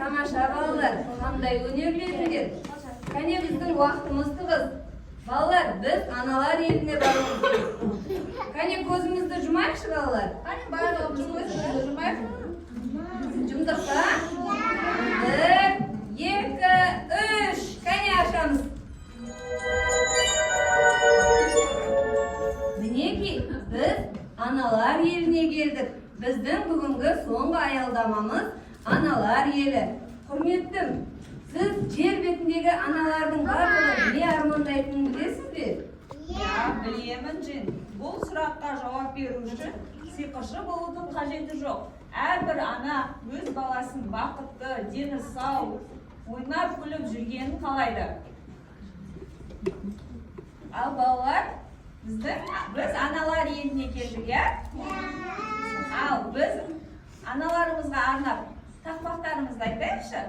тамаша балалар, қандай өнерлеріңдер. Кәне біздің уақытымыз тығыз. Балалар, біз аналар еліне баруымыз керек. Кәне көзімізді жұмайықшы балалар. Кәне барлығымыз көзімізді жұмайық. Жұмдық па? 1, 2, 3. Кәне ашамыз. Мінеки, біз аналар еліне келдік. Біздің бүгінгі соңғы аялдамамыз аналар елі. Құрметтім, сіз жер бетіндегі аналардың барлығы не армандайтынын білесіз бе? Ja, білемін Джин. Бұл сұраққа жауап беру үшін сиқыршы болудың қажеті жоқ. Әрбір ана өз баласын бақытты, дені сау, ойнап күліп жүргенін қалайды. Ал балалар, біз аналар еліне келдік, иә? Ал біз аналарымызға арнап тақпақтарымызды айтайықшы.